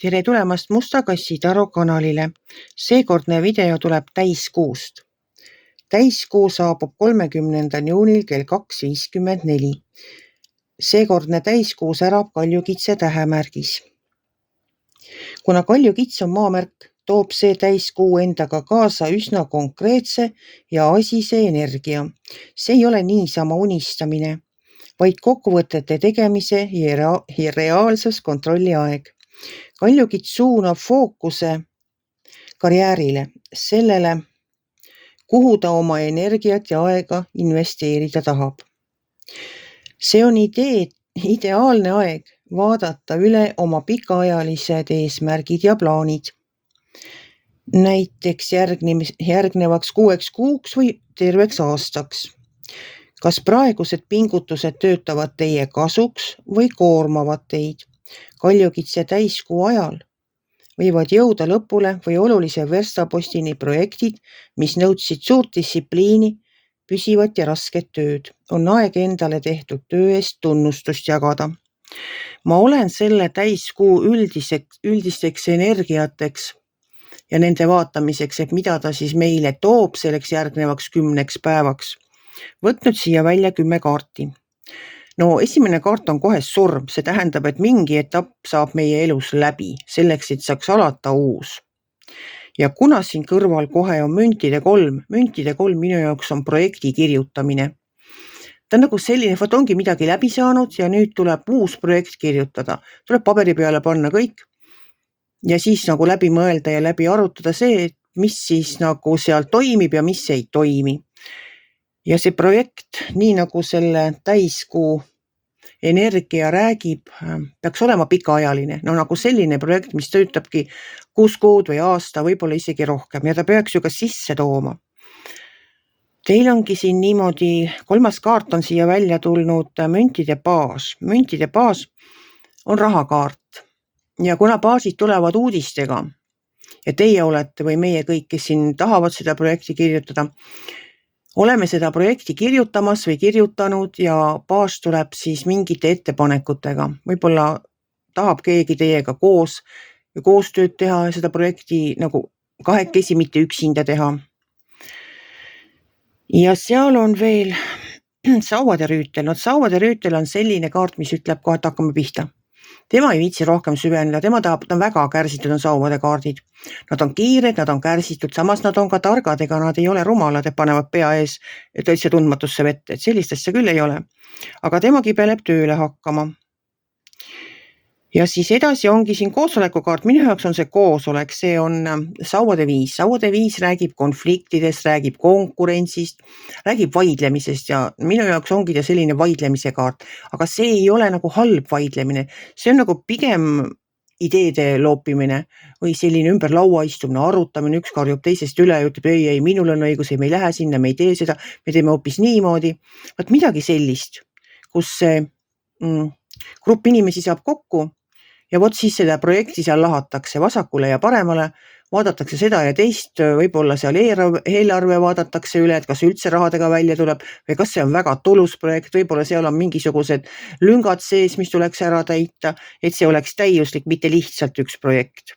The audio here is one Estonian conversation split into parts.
Tere tulemast Musta Kassi Taro kanalile. Seekordne video tuleb täiskuust. Täiskuu saabub 30. juunil kell 2.54. Seekordne täiskuu särab kaljukitse tähemärgis. Kuna kaljukits on maamärk, toob see täiskuu endaga kaasa üsna konkreetse ja asise energia. See ei ole niisama unistamine, vaid kokkuvõtete tegemise ja reaalsuskontrolli aeg. Kaljukits suunab fookuse karjäärile, sellele, kuhu ta oma energiat ja aega investeerida tahab. See on ideaalne aeg vaadata üle oma pikaajalised eesmärgid ja plaanid. Näiteks järgnevaks 6 kuuks või terveks aastaks. Kas praegused pingutused töötavad teie kasuks või koormavad teid? Kaljukitse täiskuu ajal võivad jõuda lõpule või olulise verstapostini projektid, mis nõudsid suurt distsipliini, püsivat ja rasket tööd. On aeg endale tehtud töö eest tunnustust jagada. Ma olen selle täiskuu üldisteks energiateks ja nende vaatamiseks, et mida ta siis meile toob selleks järgnevaks 10 päevaks. Võtnud siia välja 10 kaarti. No esimene kaart on kohe surm, see tähendab, et mingi etapp saab meie elus läbi, selleks, et saaks alata uus. Ja kuna siin kõrval kohe on müntide 3 minu jaoks on projekti kirjutamine. Ta on nagu selline, ongi midagi läbi saanud ja nüüd tuleb uus projekt kirjutada. Tuleb paberi peale panna kõik ja siis nagu läbi mõelda ja läbi arutada see, mis siis nagu seal toimib ja mis ei toimi. Ja see projekt, nii nagu selle täiskuu energia räägib, peaks olema pikaajaline. No nagu selline projekt, mis töötabki 6 kuud või aasta, võib-olla isegi rohkem ja ta peaks ju ka sisse tooma. Teil ongi siin niimoodi, 3. kaart on siia välja tulnud müntide baas. Müntide baas on rahakaart ja kuna baasid tulevad uudistega ja teie olete või meie kõik, kes siin tahavad seda projekti kirjutada, oleme seda projekti kirjutamas või kirjutanud ja baas tuleb siis mingite ettepanekutega. Võib-olla tahab keegi teiega koostööd teha ja seda projekti nagu kahekesi, mitte üksinda teha. Ja seal on veel sauade rüütel. Sauade rüütel on selline kaart, mis ütleb kohe, et hakkame pihta. Tema ei viitsi rohkem süveneda, ta on väga kärsitud on sauvade kaardid. Nad on kiired, nad on kärsitud, samas nad on ka targad, ega nad ei ole rumalad, et panevad pea ees täitsa tundmatusse vette, et sellist asja küll ei ole. Aga tema kibeleb tööle hakkama. Ja siis edasi ongi siin koosoleku kaart, minu jaoks on see koosolek, see on sauade 5. Sauade 5 räägib konfliktidest, räägib konkurentsist, räägib vaidlemisest ja minu jaoks ongi ta selline vaidlemise kaart. Aga see ei ole nagu halb vaidlemine, see on nagu pigem ideede loopimine või selline ümber laua istumine, arutamine, üks karjub teisest üle ja ütleb, ei, minul on õigus, ei, me ei lähe sinna, me ei tee seda, me teeme hoopis niimoodi. Vaat midagi sellist, kus see grupp inimesi saab kokku ja vot siis seda projekti seal lahatakse vasakule ja paremale, vaadatakse seda ja teist, võib-olla seal eelarve vaadatakse üle, et kas üldse rahadega välja tuleb või kas see on väga tulus projekt, võib-olla seal on mingisugused lüngad sees, mis tuleks ära täita, et see oleks täiuslik, mitte lihtsalt üks projekt.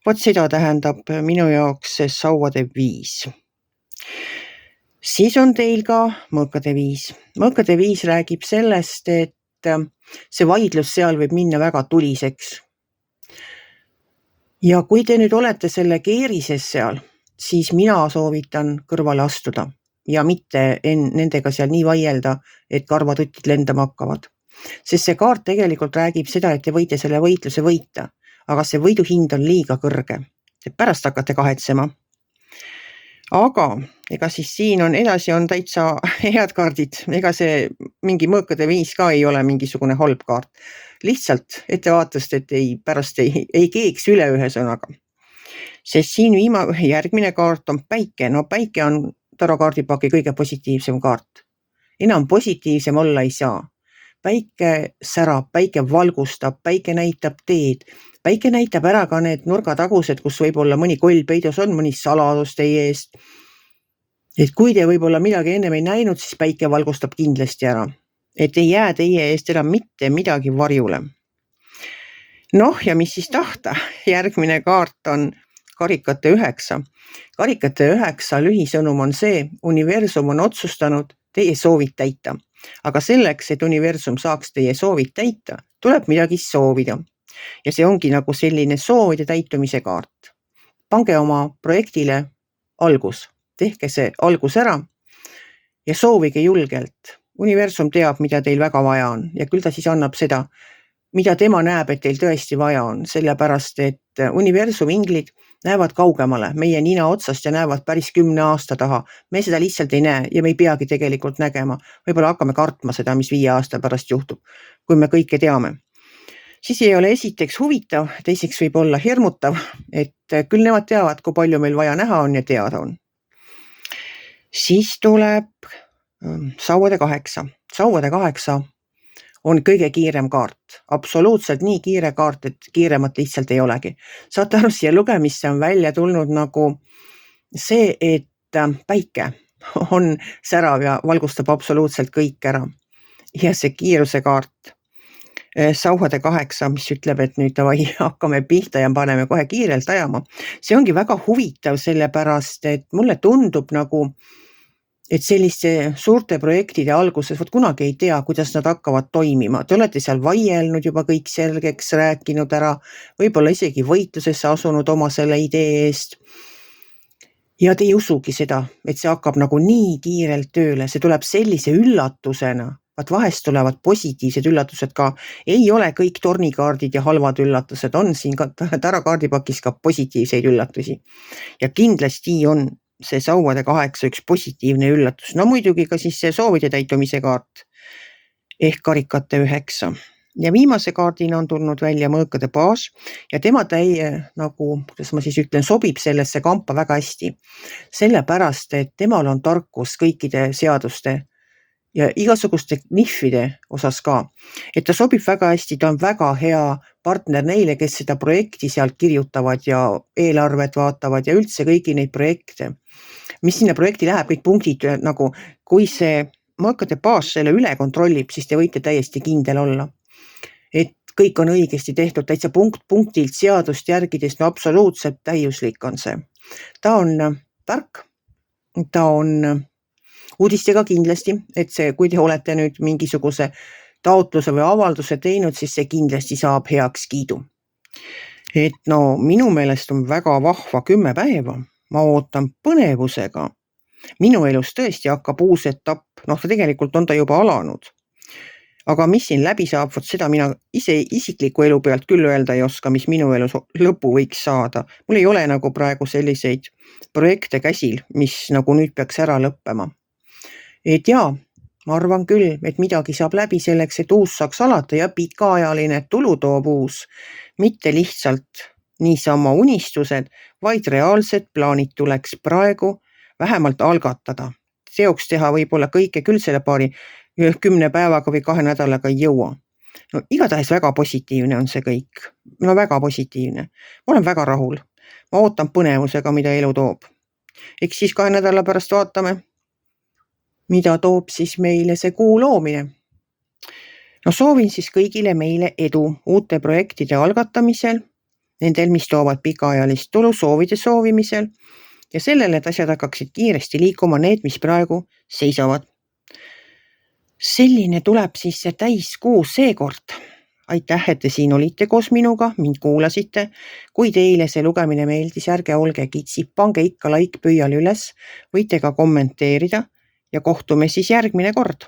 Vot seda tähendab minu jaoks see sauade 5. Siis on teil ka mõõkade 5. Mõõkade 5 räägib sellest, et see vaidlus seal võib minna väga tuliseks. Ja kui te nüüd olete selle keerises seal, siis mina soovitan kõrvale astuda ja mitte nendega seal nii vaielda, et karvatutid lendama hakkavad. Sest see kaart tegelikult räägib seda, et te võite selle võitluse võita, aga see võiduhind on liiga kõrge. Te pärast hakkate kahetsema. Aga ega siis siin on edasi on täitsa head kaardid. Ega see mingi mõõkade 5 ka ei ole mingisugune halb kaart. Lihtsalt ettevaatust, et pärast ei keeks üle ühe sõnaga. Sest siin järgmine kaart on päike. No päike on tarokaardipaki kõige positiivsem kaart. Enam positiivsem olla ei saa. Päike särab, päike valgustab, päike näitab teed. Päike näitab ära ka need nurgatagused, kus võib-olla mõni koll peidus on, mõni saladus teie eest. Et kui te võib-olla midagi ennem ei näinud, siis päike valgustab kindlasti ära. Et ei jää teie eest enam mitte midagi varjule. Noh, ja mis siis tahta? Järgmine kaart on karikate 9. Karikate 9 lühisõnum on see, universum on otsustanud teie soovid täita. Aga selleks, et universum saaks teie soovid täita, tuleb midagi soovida. Ja see ongi nagu selline soovide täitumise kaart. Pange oma projektile algus, tehke see algus ära ja soovige julgelt. Universum teab, mida teil väga vaja on ja küll ta siis annab seda, mida tema näeb, et teil tõesti vaja on, sellepärast et universumi inglid näevad kaugemale meie nina otsast ja näevad päris 10 aasta taha. Me seda lihtsalt ei näe ja me ei peagi tegelikult nägema. Võib-olla hakkame kartma seda, mis 5 aasta pärast juhtub, kui me kõike teame. Siis ei ole esiteks huvitav, teiseks võib olla hirmutav, et küll nemad teavad, kui palju meil vaja näha on ja teada on. Siis tuleb sauade 8. Sauade 8 on kõige kiirem kaart. Absoluutselt nii kiire kaart, et kiiremat lihtsalt ei olegi. Saate aru, siia lugemisse on välja tulnud nagu see, et päike on särav ja valgustab absoluutselt kõik ära. Ja see kiiruse kaart, sauade 8, mis ütleb, et nüüd davai, hakkame pihta ja paneme kohe kiirelt ajama. See ongi väga huvitav, sellepärast, et mulle tundub nagu, et selliste suurte projektide alguses kunagi ei tea, kuidas nad hakkavad toimima. Te olete seal vaielnud juba kõik selgeks, rääkinud ära, võib-olla isegi võitlusesse asunud oma selle idee eest. Ja te ei usugi seda, et see hakkab nagu nii kiirelt tööle, see tuleb sellise üllatusena. Vaat vahest tulevad positiivsed üllatused ka. Ei ole kõik tornikaardid ja halvad üllatused, on siin ka tarakaardipakis ka positiivseid üllatusi. Ja kindlasti on see sauade 8 üks positiivne üllatus. No muidugi ka siis see soovide täitumise kaart ehk karikate 9. Ja viimase kaardina on tulnud välja mõõkade baas ja tema nagu, kuidas ma siis ütlen, sobib sellesse kampa väga hästi. Sellepärast, et temal on tarkus kõikide seaduste ja igasuguste nihvide osas ka. Et ta sobib väga hästi, ta on väga hea partner neile, kes seda projekti sealt kirjutavad ja eelarvet vaatavad ja üldse kõigi neid projekte. Mis sinna projekti läheb, kõik punktid nagu, kui see mõõkade baas selle üle kontrollib, siis te võite täiesti kindel olla. Et kõik on õigesti tehtud, täitsa punktilt seadust järgides, no absoluutselt täiuslik on see. Ta on tark, ta on uudistega kindlasti, et see, kui te olete nüüd mingisuguse taotluse või avalduse teinud, siis see kindlasti saab heaks kiidu. Et no minu meelest on väga vahva 10 päeva. Ma ootan põnevusega. Minu elus tõesti hakkab uus etapp, noh ta tegelikult on ta juba alanud. Aga mis siin läbi saab, vot seda mina ise isikliku elu pealt küll öelda ei oska, mis minu elus lõpu võiks saada. Mul ei ole nagu praegu selliseid projekte käsil, mis nagu nüüd peaks ära lõppema. Et jaa, ma arvan küll, et midagi saab läbi selleks, et uus saaks alata ja pikaajaline tulu toob uus. Mitte lihtsalt niisama unistused, vaid reaalsed plaanid tuleks praegu vähemalt algatada. Teoks teha võib-olla kõike küll selle paari 10 päevaga või 2 nädalaga ei jõua. No igatahes väga positiivne on see kõik. No väga positiivne. Ma olen väga rahul. Ma ootan põnevusega, mida elu toob. Eks siis 2 nädala pärast vaatame, mida toob siis meile see kuu loomine. No soovin siis kõigile meile edu uute projektide algatamisel, nendel, mis toovad pikaajalist tulu soovide soovimisel ja sellele, et asjad hakkaksid kiiresti liikuma need, mis praegu seisavad. Selline tuleb siis see täiskuu seekord. Aitäh, et te siin olite koos minuga, mind kuulasite. Kui teile see lugemine meeldis, ärge olge kitsid, pange ikka like pöial üles, võite ka kommenteerida ja kohtume siis järgmine kord.